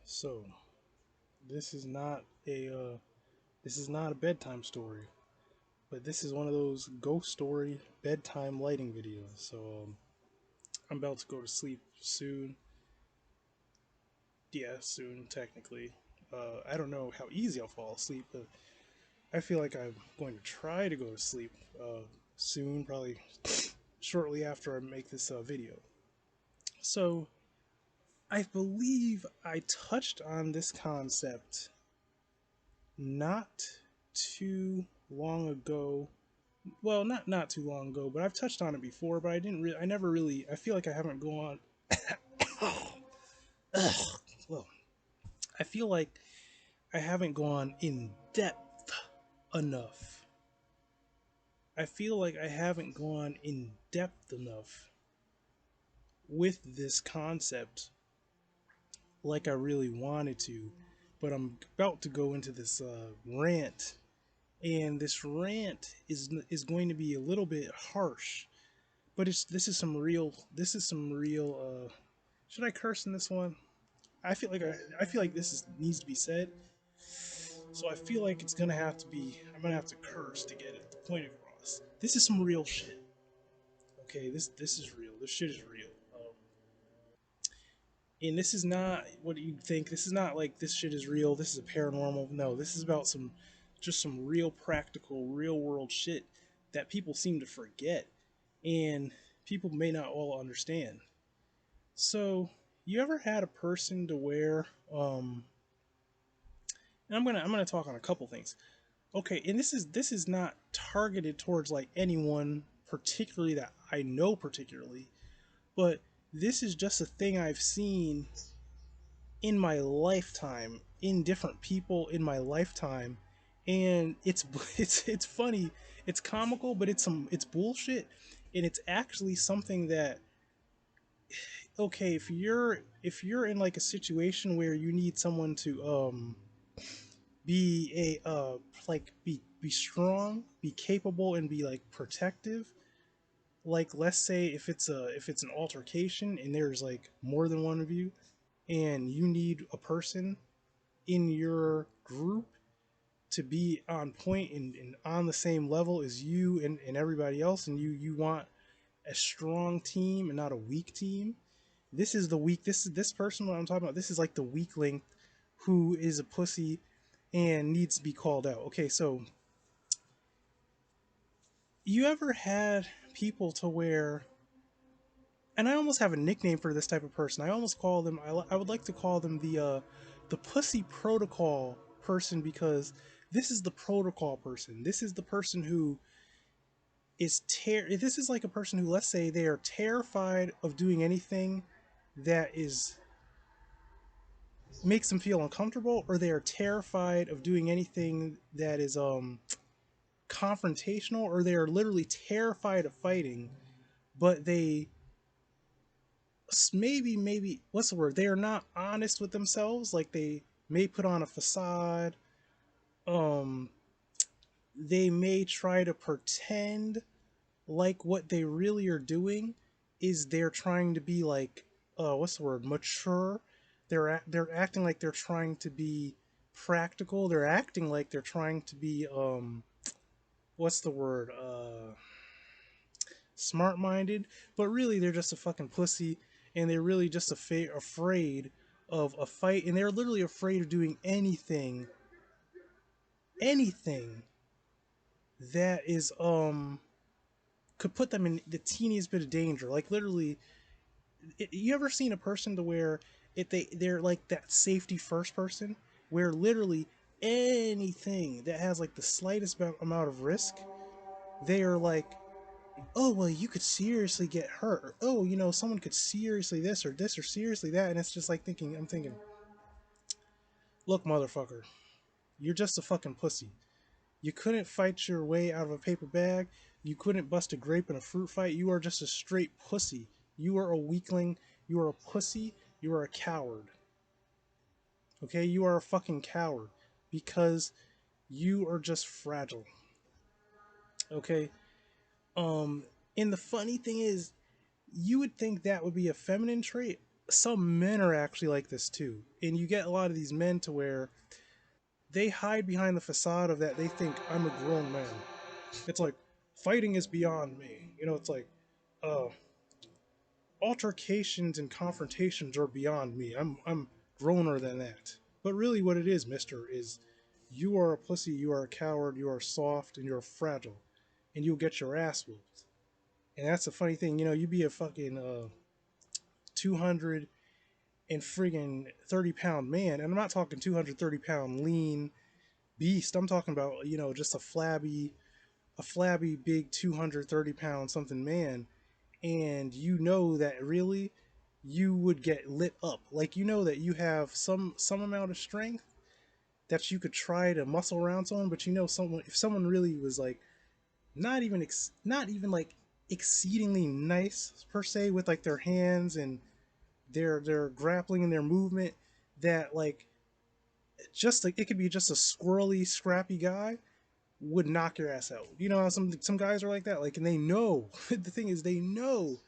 So this is not a bedtime story, but this is one of those ghost story bedtime lighting videos. So I'm about to go to sleep soon. Yeah, soon technically. I don't know how easy I'll fall asleep, but I feel like I'm going to try to go to sleep soon, probably shortly after I make this video. So I believe I touched on this concept not too long ago. Well, not too long ago, but I've touched on it before. But I never really. I feel like I haven't gone. Well, I feel like I haven't gone in depth enough. I feel like I haven't gone in depth enough with this concept like I really wanted to. But I'm about to go into this rant, and this rant is going to be a little bit harsh. But this is some real should I curse in this one? I feel like this needs to be said. So I feel like it's gonna have to be I'm gonna have to curse to get it the point across. This is some real shit. Okay, this is real. This shit is real. And this is not what you think. This is not like this shit is real. This is a paranormal. No, this is about some real practical, real world shit that people seem to forget, and people may not all understand. So, you ever had a person to where and I'm gonna talk on a couple things. Okay, and this is not targeted towards like anyone particularly that I know particularly, but this is just a thing I've seen in my lifetime in different people in my lifetime, and it's funny, it's comical, but it's bullshit, and it's actually something that okay, if you're in like a situation where you need someone to be a be strong, be capable, and be like protective. Like let's say if it's an altercation and there's like more than one of you, and you need a person in your group to be on point and on the same level as you and everybody else, and you want a strong team and not a weak team. This is the weak. This is this person. What I'm talking about. This is like the weakling who is a pussy and needs to be called out. Okay, so you ever had people to where, and I almost have a nickname for this type of person. I almost call them. I would like to call them the pussy protocol person, because this is the protocol person. This is the person who this is like a person who, let's say, they are terrified of doing anything that is makes them feel uncomfortable, or they are terrified of doing anything that is confrontational, or they are literally terrified of fighting, but they maybe what's the word, they are not honest with themselves. Like they may put on a facade, um they may try to pretend like what they really are doing is they're trying to be like what's the word, mature. They're acting like they're trying to be practical. They're acting like they're trying to be what's the word, smart minded, but really they're just a fucking pussy, and they're really just afraid of a fight, and they're literally afraid of doing anything that is could put them in the teeniest bit of danger. Like literally, you ever seen a person to where they're like that safety first person, where literally anything that has like the slightest amount of risk, they are like, oh well, you could seriously get hurt, or oh, you know, someone could seriously this or seriously that. And it's just like I'm thinking, look, motherfucker, you're just a fucking pussy. You couldn't fight your way out of a paper bag. You couldn't bust a grape in a fruit fight. You are just a straight pussy. You are a weakling. You are a pussy. You are a coward. Okay, you are a fucking coward because you are just fragile. Okay. Um and the funny thing is, you would think that would be a feminine trait. some men are actually like this too, and you get a lot of these men to where they hide behind the facade of that they think I'm a grown man. It's like fighting is beyond me. You know, it's like uh, altercations and confrontations are beyond me. I'm growner than that. But really, what it is, Mister, is you are a pussy. You are a coward. You are soft and you're fragile, and you'll get your ass whooped. And that's the funny thing. You know, you be a fucking 200 and friggin' 30-pound man, and I'm not talking 230-pound lean beast. I'm talking about, you know, just a flabby big 230-pound something man, and you know that really you would get lit up. Like, you know that you have some amount of strength that you could try to muscle around someone, but you know someone if someone really was like not even like exceedingly nice per se with like their hands and their grappling and their movement, that like just like it could be just a squirrely scrappy guy would knock your ass out. You know how some guys are like that, like, and they know the thing is they know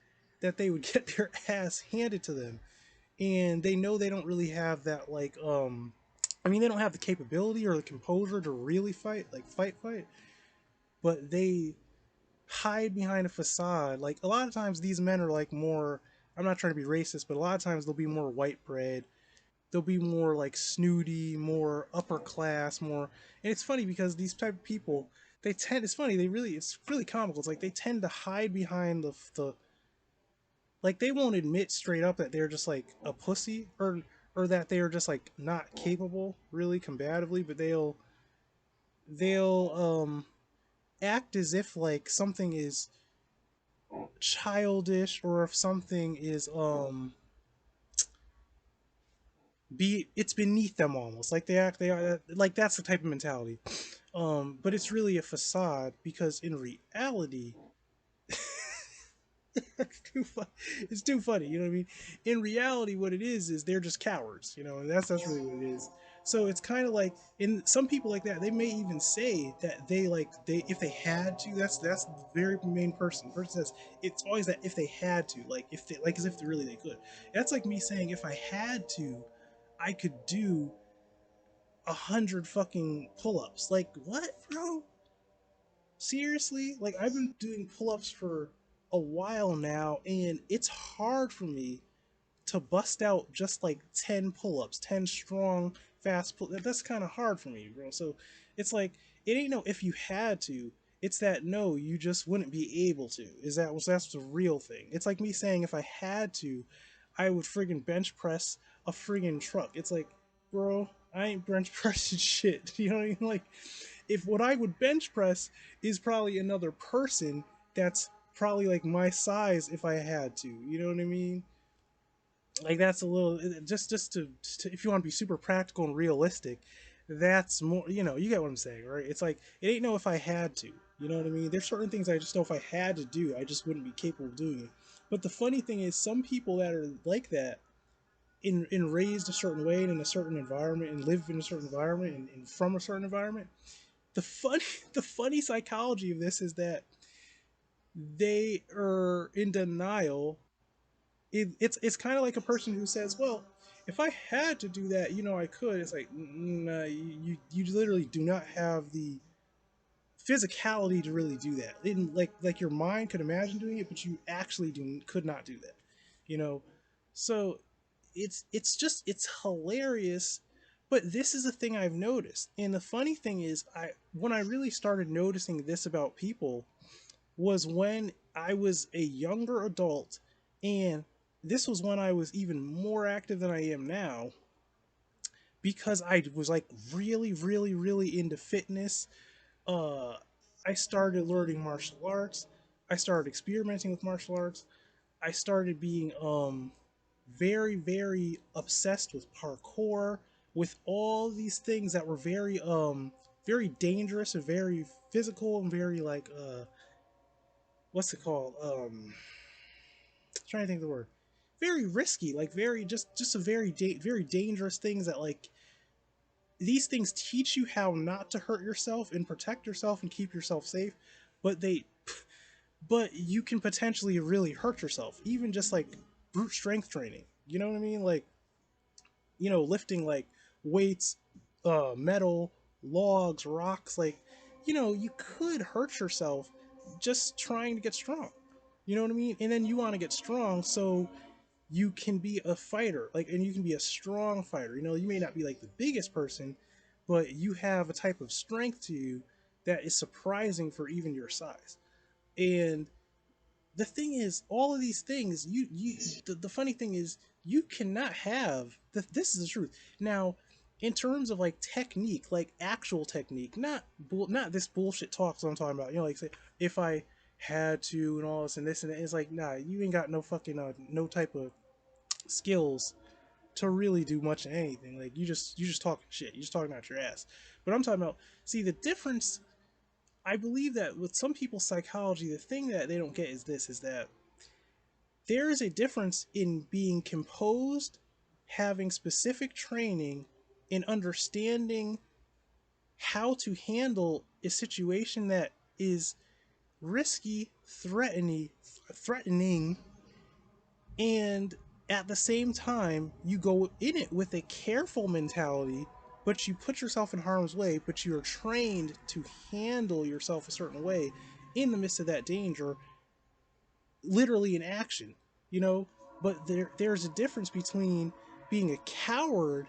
that they would get their ass handed to them, and they know they don't really have that like I mean, they don't have the capability or the composure to really fight, like fight, but they hide behind a facade. Like a lot of times these men are like more, I'm not trying to be racist, but a lot of times they'll be more white bread. They'll be more like snooty, more upper class, more. And it's funny because these type of people, they tend. It's funny. It's really comical. It's like they tend to hide behind the like they won't admit straight up that they're just like a pussy, or that they're just like not capable really combatively, but they'll act as if like something is childish, or if something is be it's beneath them, almost like they are like that's the type of mentality. But it's really a facade, because in reality it's too fun. It's too funny, you know what I mean? In reality, what it is they're just cowards, you know, and that's really what it is. So it's kind of like, in some people like that, they may even say that they if they had to. That's the very main person. The person says it's always that if they had to, like if they like as if they really they could. That's like me saying if I had to, I could do 100 fucking pull-ups. Like what, bro? Seriously? Like I've been doing pull-ups for a while now, and it's hard for me to bust out just like 10 pull-ups, 10 strong fast pull. That's kind of hard for me, bro. So it's like it ain't no if you had to. It's that no, you just wouldn't be able to. That's the real thing. It's like me saying if I had to, I would friggin' bench press a friggin' truck. It's like, bro, I ain't bench pressing shit. You know what I mean? Like, if what I would bench press is probably another person that's probably like my size if I had to. You know what I mean? Like that's a little just to if you want to be super practical and realistic, that's more, you know, you get what I'm saying, right? It's like it ain't no if I had to. You know what I mean? There's certain things I just know if I had to do, I just wouldn't be capable of doing it. But the funny thing is, some people that are like that, in raised a certain way and in a certain environment and live in a certain environment and from a certain environment, the funny the funny psychology of this is that they are in denial. It's kind of like a person who says, "Well, if I had to do that, you know, I could." It's like, nah, you literally do not have the physicality to really do that. Like your mind could imagine doing it, but you actually could not do that. You know, so it's just it's hilarious. But this is a thing I've noticed, and the funny thing is, I when I really started noticing this about people was when I was a younger adult, and this was when I was even more active than I am now, because I was like really into fitness. Uh, I started learning martial arts. I started experimenting with martial arts. I started being very obsessed with parkour, with all these things that were very dangerous and very physical and very like what's it called? Trying to think of the word. Very risky, like very just a very dangerous things that like these things teach you how not to hurt yourself and protect yourself and keep yourself safe, but you can potentially really hurt yourself, even just like brute strength training. You know what I mean? Like, lifting like weights, metal, logs, rocks. Like, you could hurt yourself just trying to get strong. You know what I mean? And then you want to get strong so you can be a fighter, like, and you can be a strong fighter. You may not be like the biggest person, but you have a type of strength to you that is surprising for even your size. And the thing is, all of these things, the funny thing is, you cannot have this is the truth. Now, in terms of like technique, like actual technique, not this bullshit talk that I'm talking about. Like, say, if I had to and all this and this and that, it's like, nah, you ain't got no fucking no type of skills to really do much of anything. Like, you just talking shit. You just talking out your ass. But I'm talking about, see, the difference. I believe that with some people's psychology, the thing that they don't get is this: is that there is a difference in being composed, having specific training, and understanding how to handle a situation that is risky, threatening, and at the same time, you go in it with a careful mentality, but you put yourself in harm's way, but you are trained to handle yourself a certain way in the midst of that danger, literally in action, you know. But there's a difference between being a coward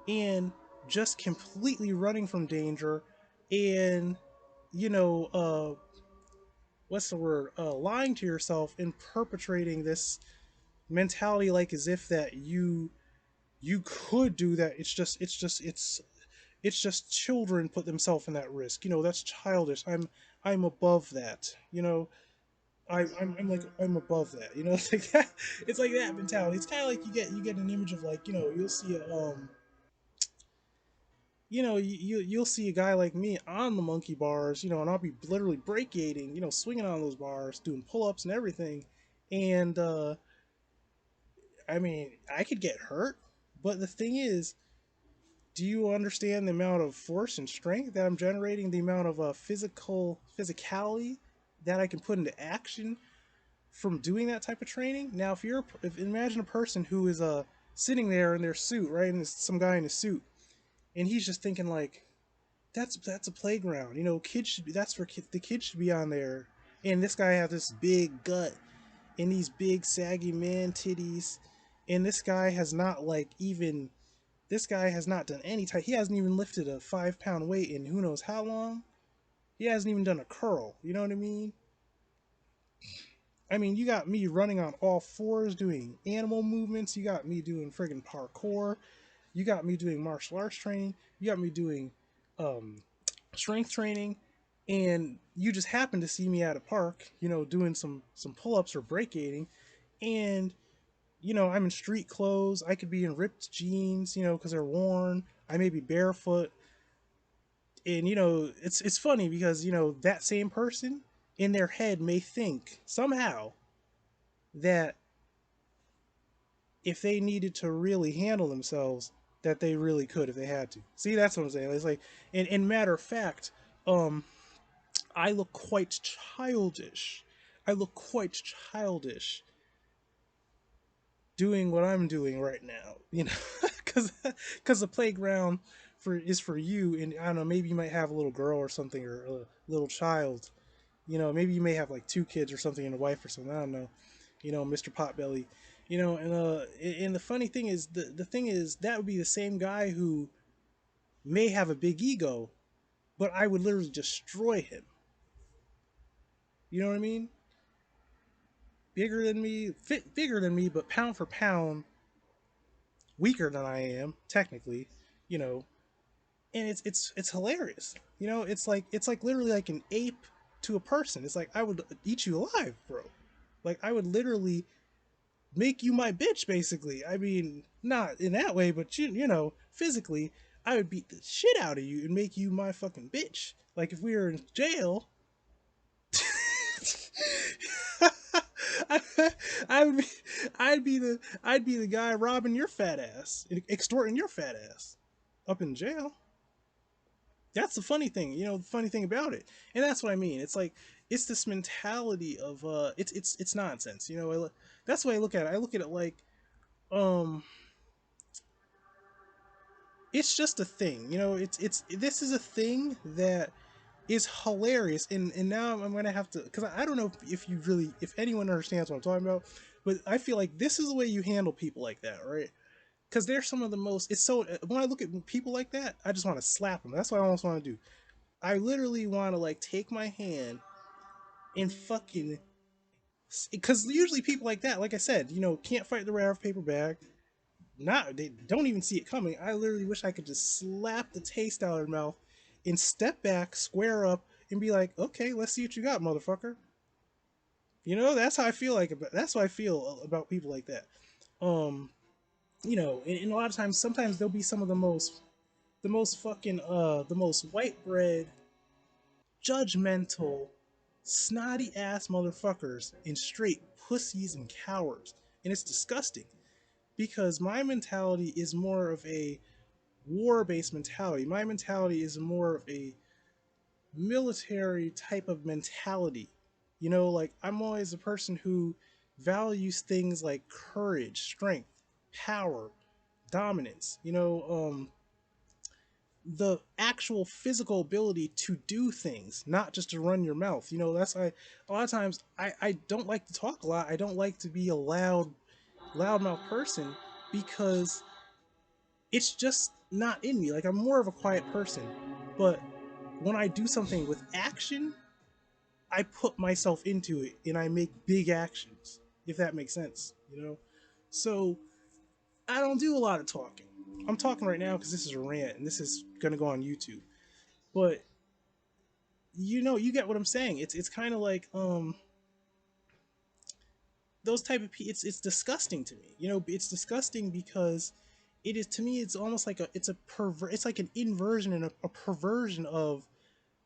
and just completely running from danger, and what's the word, lying to yourself and perpetrating this mentality, like as if that you could do that. It's just children put themselves in that risk. That's childish. I'm above that. I'm like, I'm above that. It's like that. It's like that mentality. It's kind of like you get an image of, like, you'll see a you'll see a guy like me on the monkey bars, and I'll be literally breakating, swinging on those bars, doing pull-ups and everything, and I mean, I could get hurt, but the thing is, do you understand the amount of force and strength that I'm generating, the amount of physicality that I can put into action from doing that type of training? Now, if imagine a person who is sitting there in their suit, right, and there's some guy in a suit, and he's just thinking like, that's a playground, kids should be, that's where the kids should be on there, and this guy has this big gut and these big saggy man titties, and this guy has not done any type. He hasn't even lifted a 5 pound weight in who knows how long. He hasn't even done a curl. You know what I mean? I mean, you got me running on all fours doing animal movements. You got me doing friggin' parkour. You got me doing martial arts training. You got me doing um, strength training. And you just happen to see me at a park, doing some pull ups or breakating. And, I'm in street clothes. I could be in ripped jeans, because they're worn. I may be barefoot. And it's funny because that same person in their head may think somehow that if they needed to really handle themselves, that they really could if they had to. See, that's what I'm saying. It's like, and matter of fact, um I look quite childish. I look quite childish doing what I'm doing right now, because the playground for you, and I don't know, maybe you might have a little girl or something, or a little child. Maybe you may have like two kids or something and a wife or something. I don't know. Mr. Potbelly. And the funny thing is, the thing is, that would be the same guy who may have a big ego, but I would literally destroy him. You know what I mean? Bigger than me, but pound for pound weaker than I am technically. You know, and it's hilarious. It's like literally like an ape to a person. It's like, I would eat you alive, bro. Like, I would literally make you my bitch, basically. I mean, not in that way, but physically, I would beat the shit out of you and make you my fucking bitch. Like, if we were in jail, I, I would be, I'd be the guy robbing your fat ass, extorting your fat ass, up in jail. That's the funny thing, the funny thing about it, and that's what I mean. It's like, it's this mentality of it's nonsense. That's the way I look at it. I look at it like, um it's just a thing, you know. It's this is a thing that is hilarious, and now I'm gonna have to, because I don't know if you really, if anyone understands what I'm talking about, but I feel like this is the way you handle people like that, right? Because they're some of the most, it's so, when I look at people like that, I just want to slap them. That's what I almost want to do. I literally want to like take my hand and fucking, because usually people like that, like I said, you know, can't fight the rare of paper bag. Not, they don't even see it coming. I literally wish I could just slap the taste out of their mouth and step back, square up, and be like, okay, let's see what you got, motherfucker. You know, that's how I feel like about, that's what I feel about people like that. Um, you know, and a lot of times, sometimes they'll be some of the most fucking the most white bread, judgmental, snotty ass motherfuckers and straight pussies and cowards. And it's disgusting because my mentality is more of a war based mentality. My mentality is more of a military type of mentality. You know, like I'm always a person who values things like courage, strength, power, dominance. You know, the actual physical ability to do things, not just to run your mouth. You know, that's I a lot of times I don't like to talk a lot. I don't like to be a loudmouth person because it's just not in me. Like I'm more of a quiet person, but when I do something with action, I put myself into it and I make big actions, if that makes sense, you know? So I don't do a lot of talking. I'm talking right now because this is a rant and this is gonna go on YouTube. But you know, you get what I'm saying. It's kind of like those type of it's disgusting to me. You know, it's disgusting because it is, to me it's almost like a, it's a it's like an inversion and a perversion of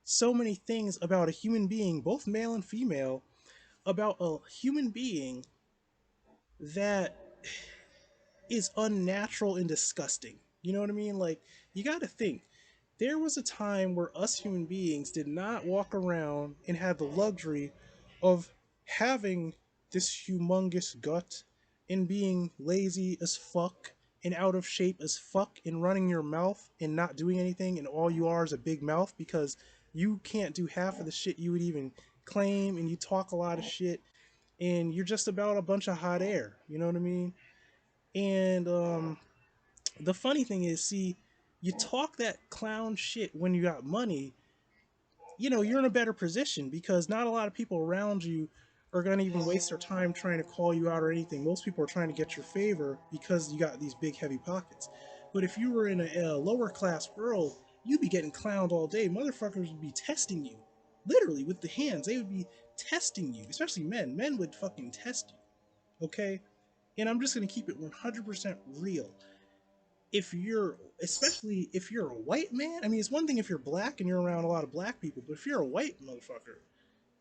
so many things about a human being, both male and female, about a human being that is unnatural and disgusting. You know what I mean? Like, you got to think. There was a time where us human beings did not walk around and had the luxury of having this humongous gut and being lazy as fuck and out of shape as fuck and running your mouth and not doing anything, and all you are is a big mouth because you can't do half of the shit you would even claim, and you talk a lot of shit and you're just about a bunch of hot air. You know what I mean? And the funny thing is, see, you talk that clown shit when you got money, you know, you're in a better position because not a lot of people around you are going to even waste their time trying to call you out or anything. Most people are trying to get your favor because you got these big, heavy pockets. But if you were in a lower class world, you'd be getting clowned all day. Motherfuckers would be testing you. Literally, with the hands. They would be testing you, especially men. Men would fucking test you. Okay? And I'm just going to keep it 100% real. If you're, especially if you're a white man, I mean, it's one thing if you're black and you're around a lot of black people, but if you're a white motherfucker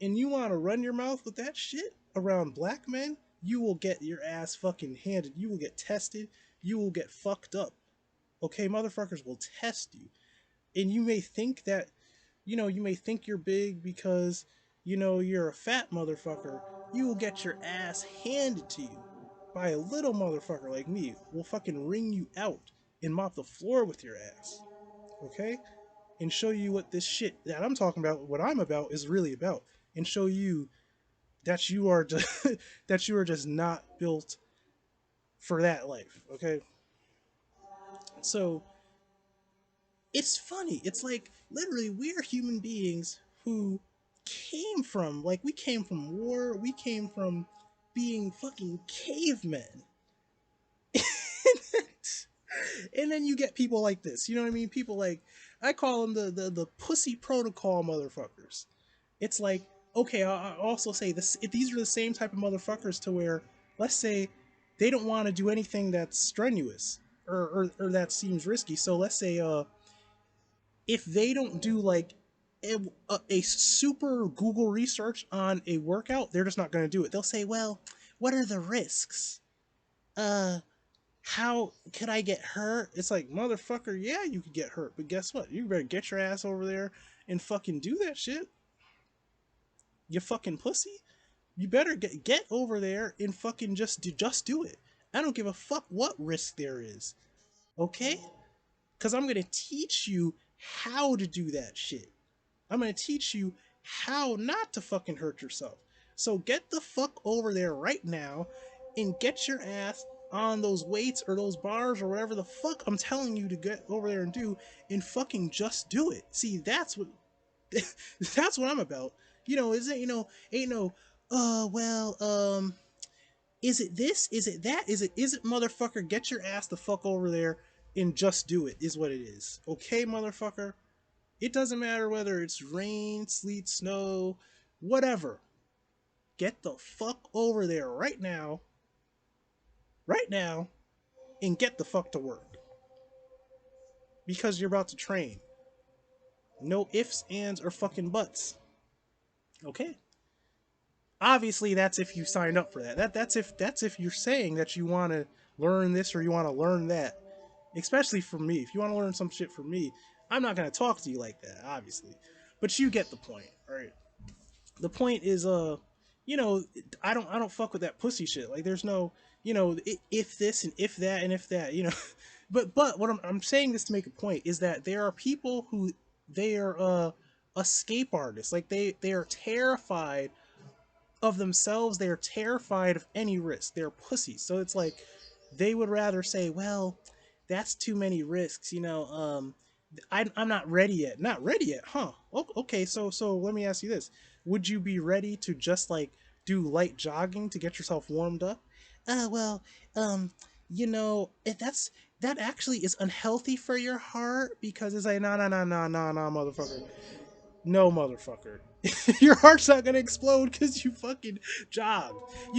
and you want to run your mouth with that shit around black men, you will get your ass fucking handed. You will get tested. You will get fucked up. Okay, motherfuckers will test you. And you may think that, you know, you may think you're big because, you know, you're a fat motherfucker. You will get your ass handed to you by a little motherfucker like me. Will fucking wring you out and mop the floor with your ass. Okay? And show you what this shit that I'm talking about, what I'm about, is really about. And show you that you are just that you are just not built for that life. Okay? So it's funny. It's like literally we're human beings who came from, like, we came from war, we came from being fucking cavemen. And then you get people like this, you know what I mean? People like, I call them the pussy protocol motherfuckers. It's like, okay, I also say this, if these are the same type of motherfuckers to where, let's say, they don't want to do anything that's strenuous or that seems risky. So let's say if they don't do like a super Google research on a workout, they're just not going to do it. They'll say, well, what are the risks? Uh, how could I get hurt? It's like, motherfucker, yeah, you could get hurt, but guess what? You better get your ass over there and fucking do that shit. You fucking pussy. You better get over there and fucking just do it. I don't give a fuck what risk there is. Okay? Because I'm going to teach you how to do that shit. I'm going to teach you how not to fucking hurt yourself. So get the fuck over there right now and get your ass on those weights or those bars or whatever the fuck I'm telling you to get over there and do, and fucking just do it. See, that's what that's what I'm about. Is it ain't no well, is it this? Is it that? Is it motherfucker? Get your ass the fuck over there and just do it is what it is. Okay, motherfucker? It doesn't matter whether it's rain, sleet, snow, whatever. Get the fuck over there right now, and get the fuck to work. Because you're about to train. No ifs, ands, or fucking buts. Okay? Obviously that's if you signed up for that. That's if you're saying that you want to learn this or you want to learn that. Especially from me. If you want to learn some shit from me, I'm not gonna talk to you like that, obviously. But you get the point, right? The point is, you know, I don't fuck with that pussy shit. Like, there's no, if this and if that and if that, But what I'm saying this to make a point is that there are people who they are escape artists. Like they are terrified of themselves. They're terrified of any risk. They're pussies. So it's like they would rather say, well, that's too many risks. I'm not ready yet. Not ready yet, huh? Okay, so let me ask you this: would you be ready to just like do light jogging to get yourself warmed up? Well, if that actually is unhealthy for your heart because it's like, no, motherfucker. No, motherfucker. Your heart's not gonna explode because you fucking jogged.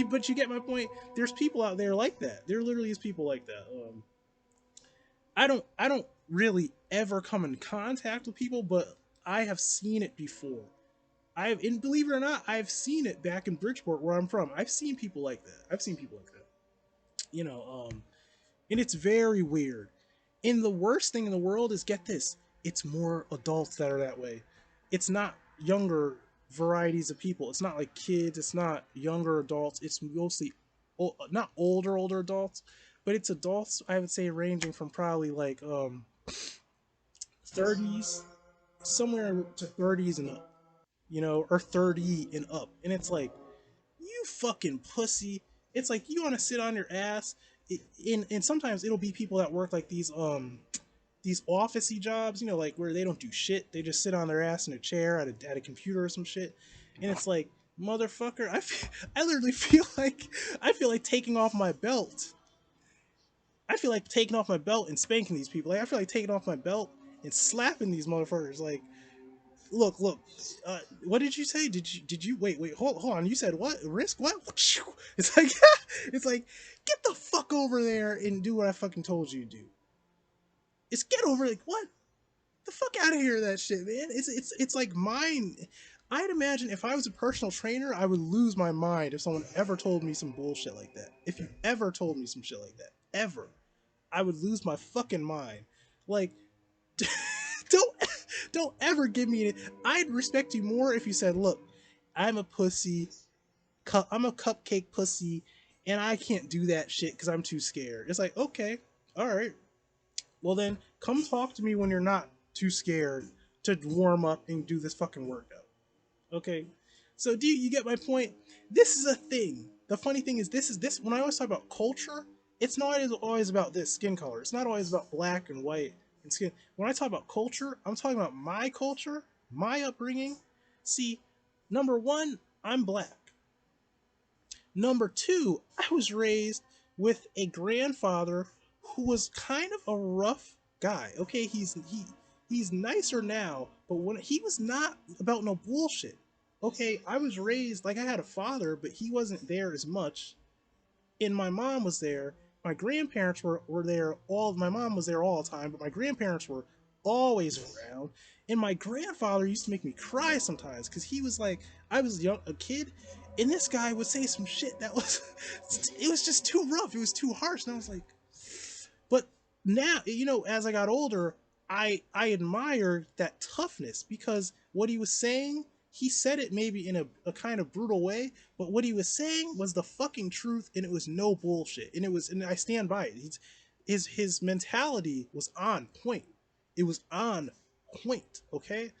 But you get my point. There's people out there like that. There literally is people like that. I don't really ever come in contact with people, but I have seen it before. And believe it or not, I've seen it back in Bridgeport where I'm from. I've seen people like that. I've seen people like that. You know, and it's very weird. And the worst thing in the world is, get this, it's more adults that are that way. It's not younger varieties of people. It's not like kids. It's not younger adults. It's mostly not older adults, but it's adults. I would say ranging from probably like 30s, somewhere to 30s and up, or 30 and up. And it's like, you fucking pussy. It's like you want to sit on your ass. And sometimes it'll be people that work like these officey jobs, like where they don't do shit. They just sit on their ass in a chair at a computer or some shit. And it's like, motherfucker, I literally feel like taking off my belt. I feel like taking off my belt and spanking these people. Like, I feel like taking off my belt and slapping these motherfuckers. Like, look. What did you say? Did you wait? Hold on. You said what? Risk what? It's like it's like, get the fuck over there and do what I fucking told you to do. It's get over, like, what? The fuck out of here with that shit, man. It's like mine. I'd imagine if I was a personal trainer, I would lose my mind if someone ever told me some bullshit like that. If you ever told me some shit like that, ever, I would lose my fucking mind. Like, don't don't ever give me. I'd respect you more if you said, "Look, I'm a pussy. I'm a cupcake pussy, and I can't do that shit because I'm too scared." It's like, okay, all right. Well then, come talk to me when you're not too scared to warm up and do this fucking workout. Okay. So do you get my point? This is a thing. The funny thing is, this when I always talk about culture, it's not always about this skin color. It's not always about black and white and skin. When I talk about culture, I'm talking about my culture, my upbringing. See, number one, I'm black. Number two, I was raised with a grandfather who was kind of a rough guy. Okay, he's nicer now, but when he was not about no bullshit. Okay, I was raised like I had a father, but he wasn't there as much. And my mom was there. My grandparents were there all. My mom was there all the time, but my grandparents were always around. And my grandfather used to make me cry sometimes because he was like, I was a kid, and this guy would say some shit that was, it was just too rough. It was too harsh, and I was like, but now, as I got older, I admired that toughness because what he was saying, He said it maybe in a kind of brutal way, but what he was saying was the fucking truth, and it was no bullshit. And it was, and I stand by it. His mentality was on point. It was on point, okay?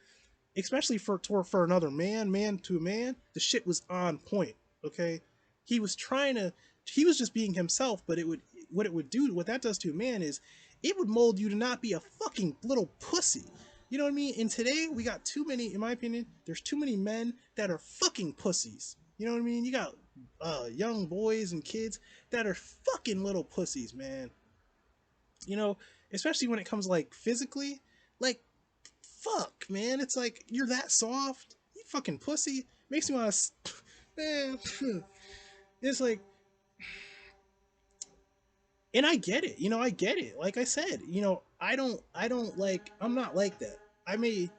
Especially for another man to a man, the shit was on point, okay? He was trying to, he was just being himself, but it would, what it would do, what that does to a man is it would mold you to not be a fucking little pussy. You know what I mean? And today we got too many, in my opinion, there's too many men that are fucking pussies. You know what I mean? You got young boys and kids that are fucking little pussies, man. You know, especially when it comes like physically, like fuck, man. It's like you're that soft, you fucking pussy. Makes me want to, man. It's like, and I get it. You know, I get it. Like I said, you know, I don't like. I'm not like that. I may,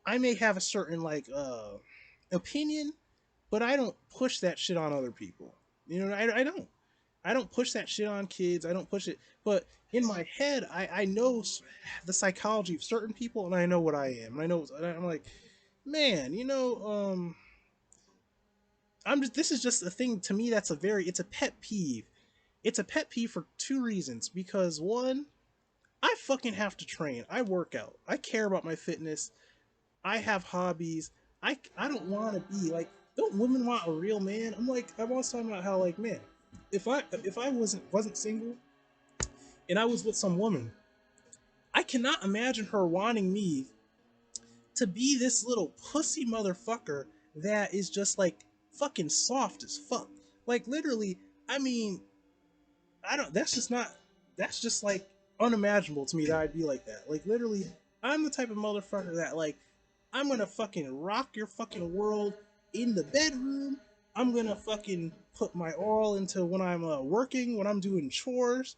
I may have a certain like opinion, but I don't push that shit on other people. You know, I don't. I don't push that shit on kids. I don't push it. But in my head, I know the psychology of certain people, and I know what I am. And I know, and I'm like, man, you know, I'm just. This is just a thing to me. That's a very. It's a pet peeve. It's a pet peeve for two reasons. Because one, I fucking have to train. I work out. I care about my fitness. I have hobbies. I don't want to be like. Don't women want a real man? I'm like, I'm always talking about how like, man, if I wasn't single and I was with some woman, I cannot imagine her wanting me to be this little pussy motherfucker that is just like fucking soft as fuck. Like literally, I mean, I don't. That's just not. That's just like unimaginable to me that I'd be like that. Like literally, I'm the type of motherfucker that like I'm gonna fucking rock your fucking world in the bedroom. I'm gonna fucking put my all into when I'm working, when I'm doing chores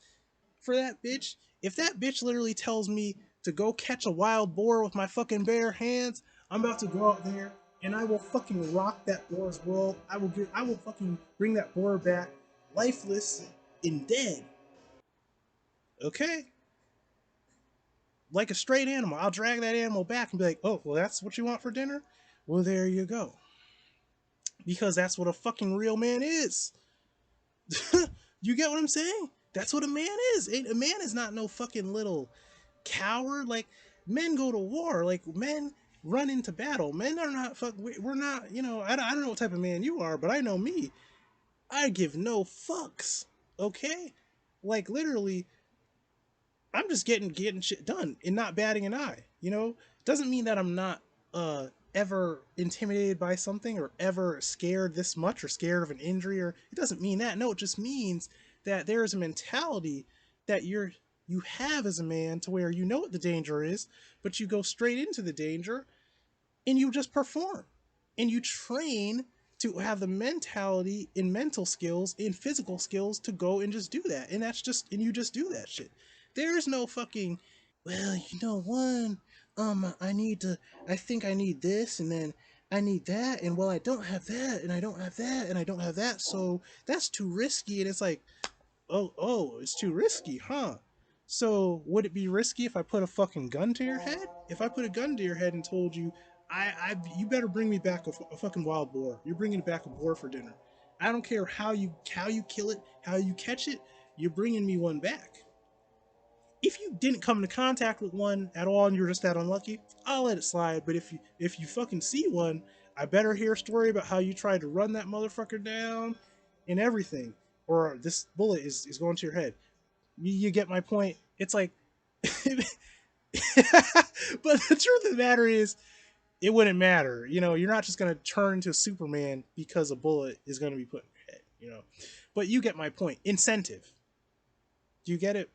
for that bitch. If that bitch literally tells me to go catch a wild boar with my fucking bare hands, I'm about to go out there and I will fucking rock that boar's world. I will fucking bring that boar back lifeless and dead. Okay? Like a straight animal. I'll drag that animal back and be like, oh, well, that's what you want for dinner? Well, there you go. Because that's what a fucking real man is. You get what I'm saying? That's what a man is. A man is not no fucking little coward. Like, men go to war. Like, men run into battle. Men are not fuck. We're not. You know, I don't know what type of man you are, but I know me. I give no fucks. Okay, like literally, I'm just getting shit done and not batting an eye. You know, doesn't mean that I'm not ever intimidated by something or ever scared this much or scared of an injury, or it doesn't mean that. No, it just means that there is a mentality that you have as a man to where you know what the danger is, but you go straight into the danger and you just perform and you train to have the mentality and mental skills and physical skills to go and just do that. And that's just, and you just do that shit. There's no fucking, well, you know, I need to, I think I need this, and then I need that, and well, I don't have that, and I don't have that, and I don't have that, so that's too risky. And it's like, oh, it's too risky, huh? So would it be risky if I put a fucking gun to your head? If I put a gun to your head and told you, you better bring me back a fucking wild boar. You're bringing back a boar for dinner. I don't care how you kill it, how you catch it. You're bringing me one back. If you didn't come into contact with one at all and you're just that unlucky, I'll let it slide. But if you fucking see one, I better hear a story about how you tried to run that motherfucker down and everything, or this bullet is going to your head. You get my point? It's like, but the truth of the matter is, it wouldn't matter. You know, you're not just gonna turn into Superman because a bullet is gonna be put in your head. You know, but you get my point. Incentive. Do you get it?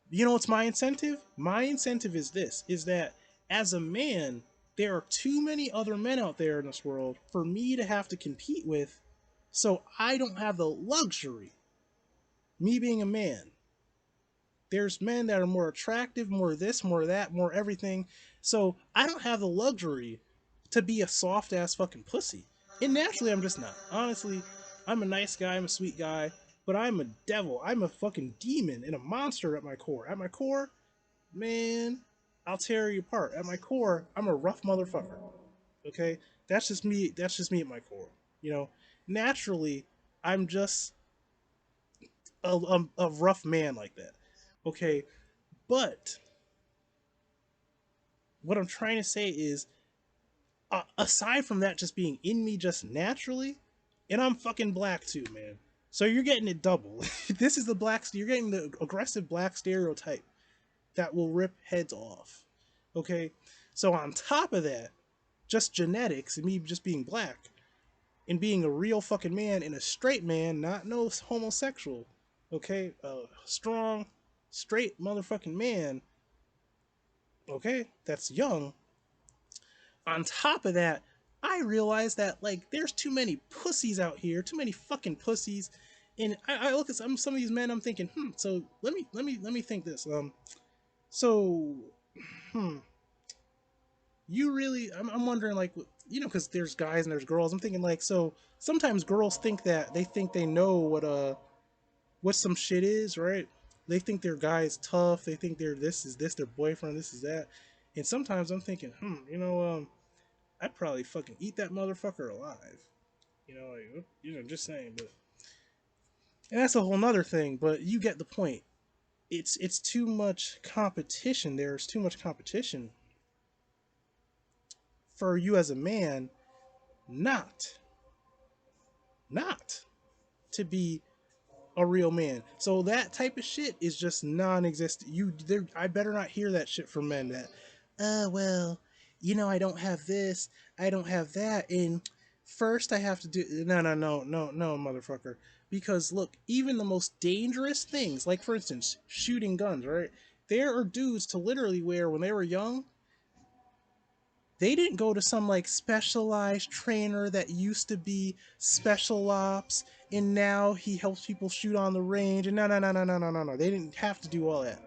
You know what's my incentive? My incentive is this: is that as a man, there are too many other men out there in this world for me to have to compete with. So I don't have the luxury, me being a man, there's men that are more attractive, more this, more that, more everything. So I don't have the luxury to be a soft ass fucking pussy. And naturally, I'm just not. Honestly, I'm a nice guy, I'm a sweet guy, but I'm a devil. I'm a fucking demon and a monster at my core. At my core, man. I'll tear you apart. At my core, I'm a rough motherfucker. Okay, that's just me. That's just me at my core. You know, naturally, I'm just a rough man like that. Okay, but what I'm trying to say is, aside from that just being in me just naturally, and I'm fucking black too, man. So you're getting it double. This is the black. You're getting the aggressive black stereotype that will rip heads off. Okay, so on top of that, just genetics and me just being black and being a real fucking man and a straight man, not no homosexual. Okay, a strong, straight motherfucking man. Okay, that's young. On top of that, I realized that like there's too many pussies out here, too many fucking pussies. And I look at some of these men, I'm thinking, so let me think this. So hmm, you really, I'm wondering like, because there's guys and there's girls. I'm thinking like, so sometimes girls think that they know what some shit is, right? They think their guy is tough. They think they're this is this their boyfriend, this is that. And sometimes I'm thinking, I'd probably fucking eat that motherfucker alive. Just saying. But and that's a whole nother thing. But you get the point. It's too much competition. There's too much competition for you as a man not not to be a real man. So that type of shit is just non-existent. I better not hear that shit from men that, well, I don't have this, I don't have that, and first I have to do no, motherfucker. Because look, even the most dangerous things, like for instance, shooting guns, right? There are dudes to literally where when they were young, they didn't go to some like specialized trainer that used to be special ops and now he helps people shoot on the range. And no. They didn't have to do all that.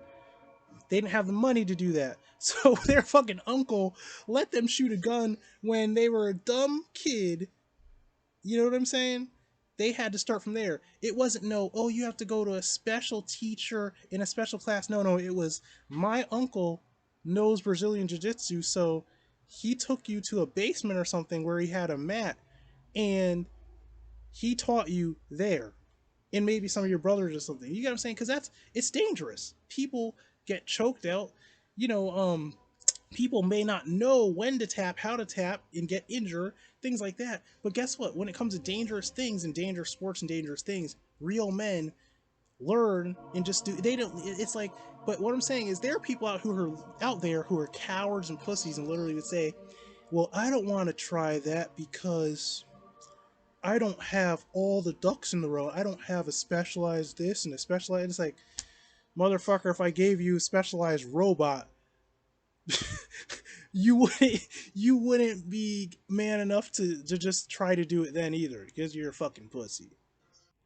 They didn't have the money to do that. So their fucking uncle let them shoot a gun when they were a dumb kid. You know what I'm saying? They had to start from there. It wasn't no, oh, you have to go to a special teacher in a special class. No, it was my uncle knows Brazilian Jiu Jitsu, so he took you to a basement or something where he had a mat and he taught you there. And maybe some of your brothers or something. You get what I'm saying? Because it's dangerous. People get choked out. You know, people may not know when to tap, how to tap, and get injured, things like that. But guess what? When it comes to dangerous things and dangerous sports and dangerous things, real men learn and just do. They don't. It's like. But what I'm saying is, there are people out there who are cowards and pussies and literally would say, "Well, I don't want to try that because I don't have all the ducks in the row. I don't have a specialized this and a specialized." It's like, motherfucker, if I gave you a specialized robot, you wouldn't you wouldn't be man enough to just try to do it then either because you're a fucking pussy.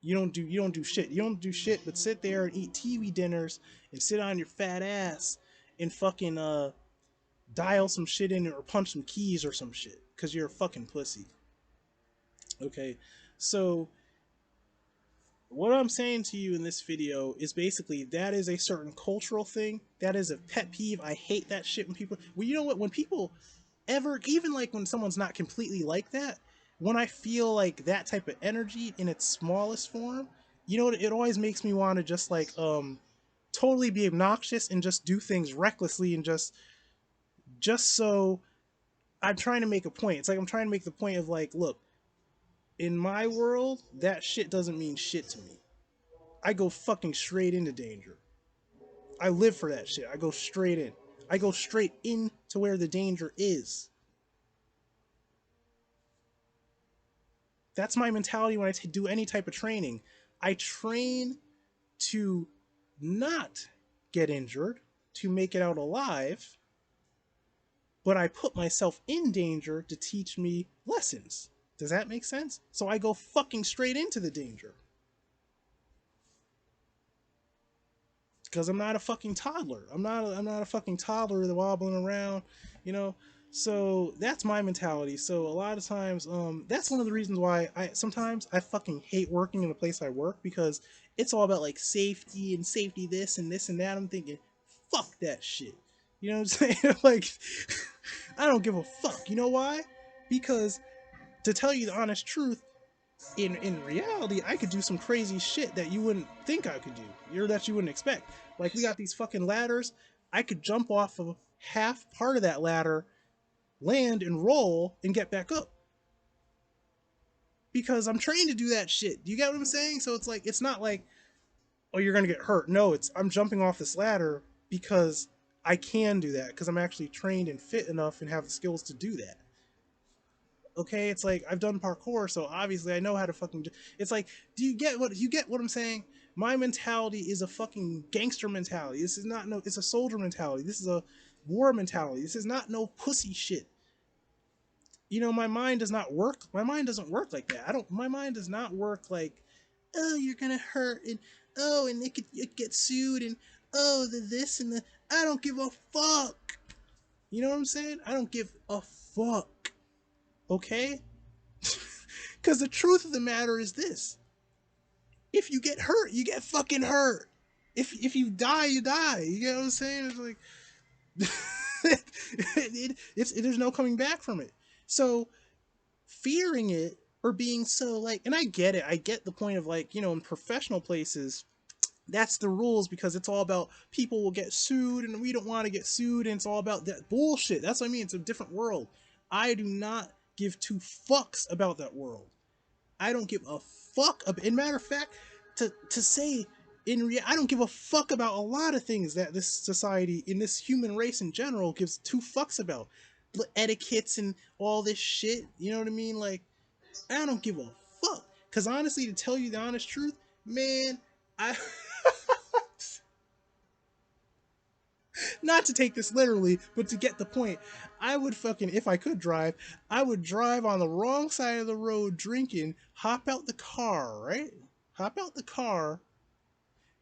You don't do shit. You don't do shit but sit there and eat TV dinners and sit on your fat ass and fucking dial some shit in or punch some keys or some shit because you're a fucking pussy. Okay, so what I'm saying to you in this video is basically that is a certain cultural thing. That is a pet peeve. I hate that shit when people. Well, you know what? When people ever, even like when someone's not completely like that, when I feel like that type of energy in its smallest form, it always makes me want to just like totally be obnoxious and just do things recklessly and just so I'm trying to make a point. It's like I'm trying to make the point of like, look, in my world, that shit doesn't mean shit to me. I go fucking straight into danger. I live for that shit. I go straight in. I go straight in to where the danger is. That's my mentality when I do any type of training. I train to not get injured, to make it out alive, but I put myself in danger to teach me lessons. Does that make sense? So I go fucking straight into the danger. Because I'm not a fucking toddler. I'm not a fucking toddler that wobbling around, you know. So that's my mentality. So a lot of times, that's one of the reasons why I sometimes I fucking hate working in the place I work because it's all about like safety and safety this and this and that. I'm thinking, fuck that shit. You know what I'm saying? Like, I don't give a fuck. You know why? Because to tell you the honest truth, in reality, I could do some crazy shit that you wouldn't think I could do, or that you wouldn't expect. Like we got these fucking ladders. I could jump off of half part of that ladder, land and roll, and get back up because I'm trained to do that shit. Do you get what I'm saying? So it's like it's not like, oh, you're gonna get hurt. No, it's I'm jumping off this ladder because I can do that because I'm actually trained and fit enough and have the skills to do that. Okay, it's like I've done parkour, so obviously I know how to fucking. It's like, do you get what I'm saying? My mentality is a fucking gangster mentality. This is not no. It's a soldier mentality. This is a war mentality. This is not no pussy shit. You know, my mind does not work. My mind doesn't work like that. I don't. My mind does not work like, oh, you're gonna hurt, and oh, and it get sued, and oh, the this and the. I don't give a fuck. You know what I'm saying? I don't give a fuck. Okay? Because the truth of the matter is this: if you get hurt, you get fucking hurt. If you die, you die. You get what I'm saying? It's like there's no coming back from it. So fearing it or being so like, and I get it. I get the point of like, you know, in professional places, that's the rules because it's all about people will get sued and we don't want to get sued and it's all about that bullshit. That's what I mean. It's a different world. I do not give two fucks about that world. I don't give a fuck. In matter of fact, to say I don't give a fuck about a lot of things that this society, in this human race in general, gives two fucks about. Etiquettes and all this shit. You know what I mean? Like, I don't give a fuck. Cause honestly, to tell you the honest truth, man, I not to take this literally, but to get the point, I would fucking, if I could drive, I would drive on the wrong side of the road drinking, hop out the car, right? Hop out the car,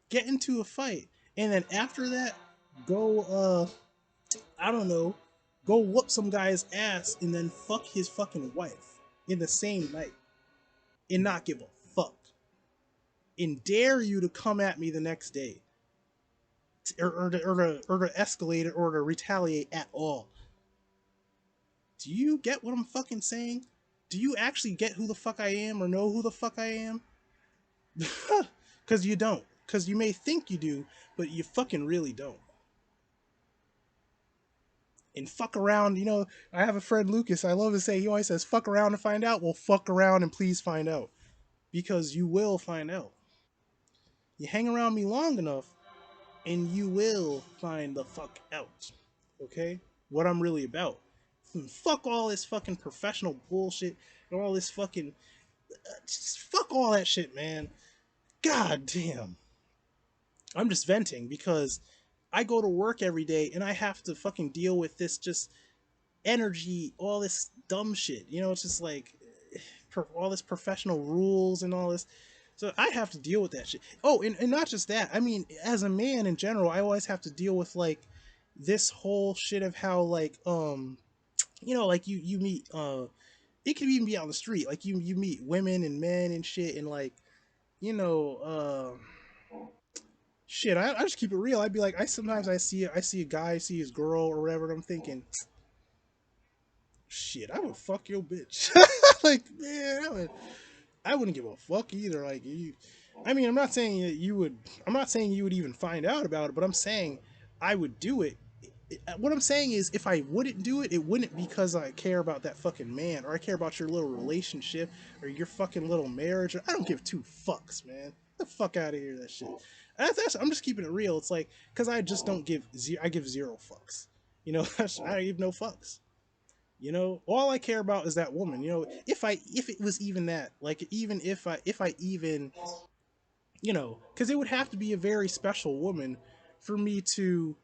get into a fight, and then after that, go, I don't know, go whoop some guy's ass and then fuck his fucking wife in the same night and not give a fuck. And dare you to come at me the next day. Or to escalate it or to retaliate at all. Do you get what I'm fucking saying? Do you actually get who the fuck I am or know who the fuck I am? Because you don't. Because you may think you do, but you fucking really don't. And fuck around, you know, I have a friend Lucas, I love to say, he always says, fuck around and find out. Well, fuck around and please find out. Because you will find out. You hang around me long enough, and you will find the fuck out. Okay? What I'm really about. Fuck all this fucking professional bullshit and all this fucking just fuck all that shit, man. God damn. I'm just venting because I go to work every day and I have to fucking deal with this just energy, all this dumb shit. You know, it's just like all this professional rules and all this. So I have to deal with that shit. Oh, and not just that. I mean, as a man in general, I always have to deal with like this whole shit of how like you know, like you meet it could even be on the street. Like you meet women and men and shit and like, you know, shit, I just keep it real. I'd be like, I see a guy, I see his girl or whatever, and I'm thinking, shit, I would fuck your bitch. Like, man, I wouldn't give a fuck either. Like, I mean, I'm not saying that you would. I'm not saying you would even find out about it, but I'm saying I would do it. What I'm saying is, if I wouldn't do it, it wouldn't because I care about that fucking man, or I care about your little relationship, or your fucking little marriage. I don't give two fucks, man. Get the fuck out of here, that shit. I'm just keeping it real. It's like because I just don't give. I give zero fucks. You know, I give no fucks. You know, all I care about is that woman. You know, if it was even that, like even if I even, you know, because it would have to be a very special woman for me to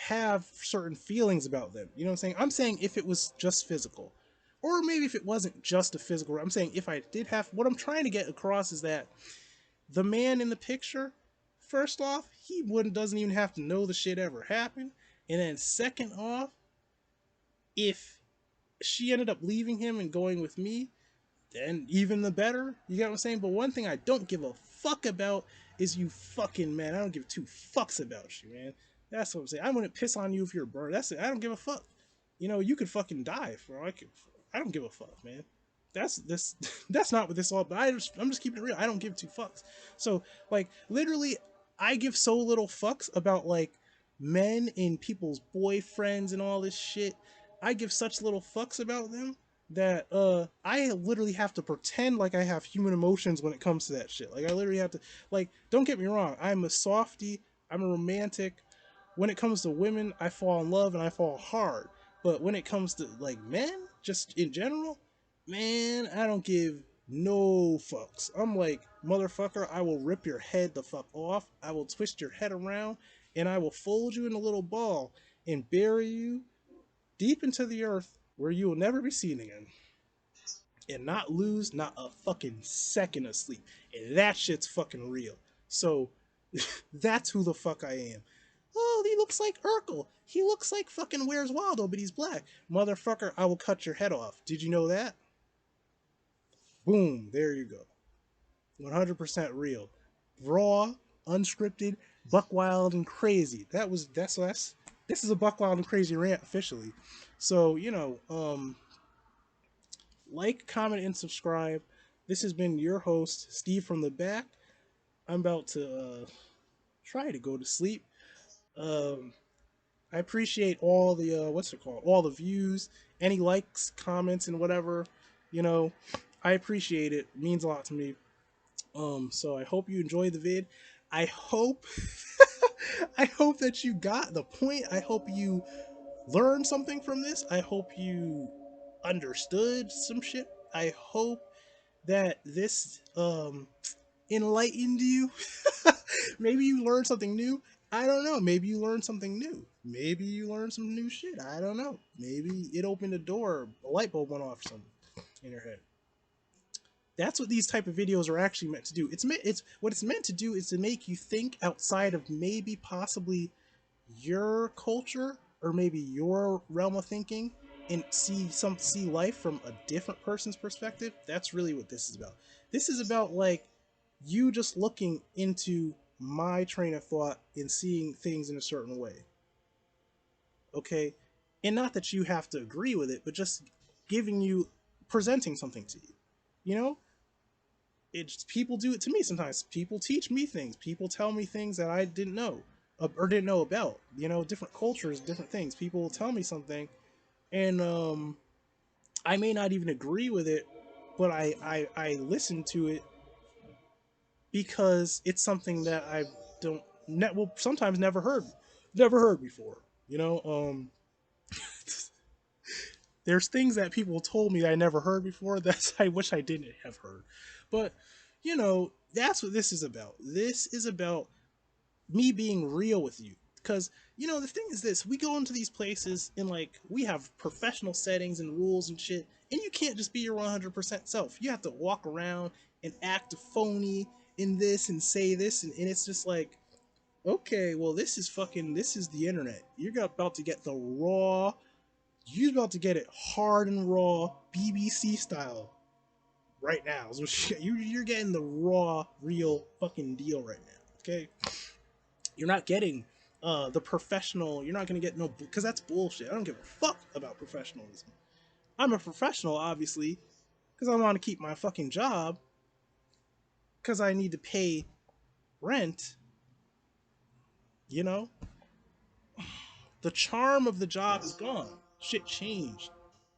have certain feelings about them. You know what I'm saying? I'm saying if it was just physical, or maybe if it wasn't just a physical. I'm saying if I did have, what I'm trying to get across is that the man in the picture, first off, he wouldn't doesn't even have to know the shit ever happened, and then second off, if she ended up leaving him and going with me, then even the better. You get what I'm saying? But one thing I don't give a fuck about is you fucking man. I don't give two fucks about you, man. That's what I'm saying. I wouldn't piss on you if you're a bird. That's it. I don't give a fuck. You know, you could fucking die for I don't give a fuck, man. That's this. That's not what this all. But I'm just keeping it real. I don't give two fucks. So like literally, I give so little fucks about like men and people's boyfriends and all this shit. I give such little fucks about them that I literally have to pretend like I have human emotions when it comes to that shit. Like I literally have to like. Don't get me wrong. I'm a softie. I'm a romantic. When it comes to women, I fall in love and I fall hard. But when it comes to like men, just in general, man, I don't give no fucks. I'm like, motherfucker, I will rip your head the fuck off. I will twist your head around and I will fold you in a little ball and bury you deep into the earth where you will never be seen again. And not lose not a fucking second of sleep. And that shit's fucking real. So that's who the fuck I am. Oh, he looks like Urkel. He looks like fucking Where's Waldo, but he's black. Motherfucker, I will cut your head off. Did you know that? Boom, there you go. 100% real. Raw, unscripted, buck wild and crazy. That's this is a buck wild and crazy rant officially. So, like, comment, and subscribe. This has been your host, Steve from the back. I'm about to try to go to sleep. Um, I appreciate all the what's it called? All the views, any likes, comments, and whatever. You know, I appreciate it. It means a lot to me. So I hope you enjoyed the vid. I hope I hope that you got the point. I hope you learned something from this. I hope you understood some shit. I hope that this enlightened you. Maybe you learned something new. I don't know. Maybe you learned something new. Maybe you learned some new shit. I don't know. Maybe it opened a door, a light bulb went off or something in your head. That's what these type of videos are actually meant to do. It's what it's meant to do is to make you think outside of maybe possibly your culture or maybe your realm of thinking and see life from a different person's perspective. That's really what this is about. This is about like you just looking into my train of thought and seeing things in a certain way. Okay? And not that you have to agree with it, but just giving you presenting something to you. You know? It's people do it to me sometimes. People teach me things. People tell me things that I didn't know or didn't know about. You know, different cultures, different things. People will tell me something, and I may not even agree with it, but I listen to it because it's something that I don't well sometimes never heard before. You know, there's things that people told me that I never heard before that I wish I didn't have heard, but you know that's what this is about. This is about me being real with you because you know the thing is this: we go into these places and like we have professional settings and rules and shit, and you can't just be your 100% self. You have to walk around and act phony in this and say this, and it's just like, okay, well, this is the internet. You're about to get the raw. You're about to get it hard and raw, BBC style right now. So you're getting the raw, real fucking deal right now. Okay, you're not getting the professional. You're not gonna get no because that's bullshit. I don't give a fuck about professionalism. I'm a professional, obviously, because I want to keep my fucking job because I need to pay rent. You know, the charm of the job is gone. Shit changed.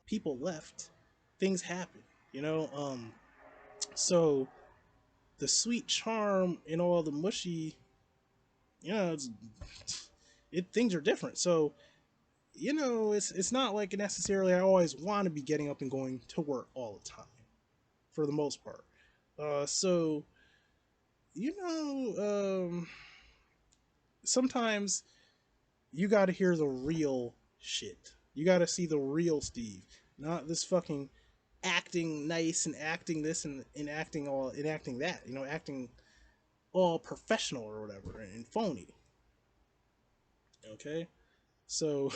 People left. Things happen. You know, so the sweet charm and all the mushy, you know, things are different. So you know, it's not like necessarily I always want to be getting up and going to work all the time, for the most part. So you know, sometimes you got to hear the real shit. You got to see the real Steve, not this fucking acting nice and acting this and acting all and acting that. You know, acting all professional or whatever and phony. Okay, so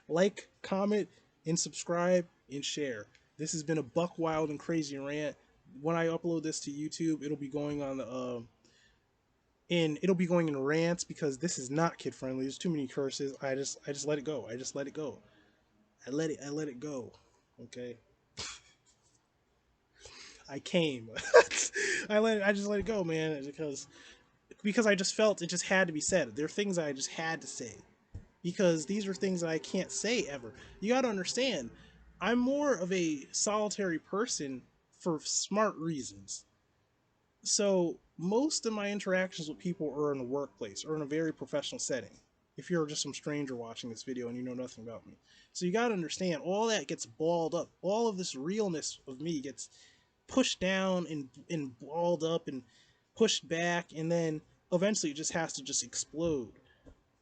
like, comment, and subscribe and share. This has been a buck wild and crazy rant. When I upload this to YouTube, it'll be going on the and it'll be going in rants because this is not kid friendly. There's too many curses. I just let it go. I just let it go. I let it go. Okay. I came. I just let it go, man, because I just felt it just had to be said. There are things I just had to say because these are things that I can't say ever. You got to understand, I'm more of a solitary person for smart reasons. So most of my interactions with people are in the workplace or in a very professional setting. If you're just some stranger watching this video and you know nothing about me, so you got to understand all that gets balled up. All of this realness of me gets pushed down and balled up and pushed back, and then eventually it just has to just explode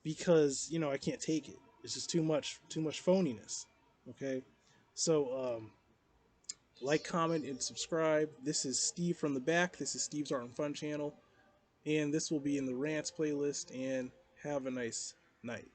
because I can't take it. It's just too much phoniness. Okay, so like, comment, and subscribe. This is Steve from the back. This is Steve's Art and Fun channel, and this will be in the rants playlist. And have a nice night.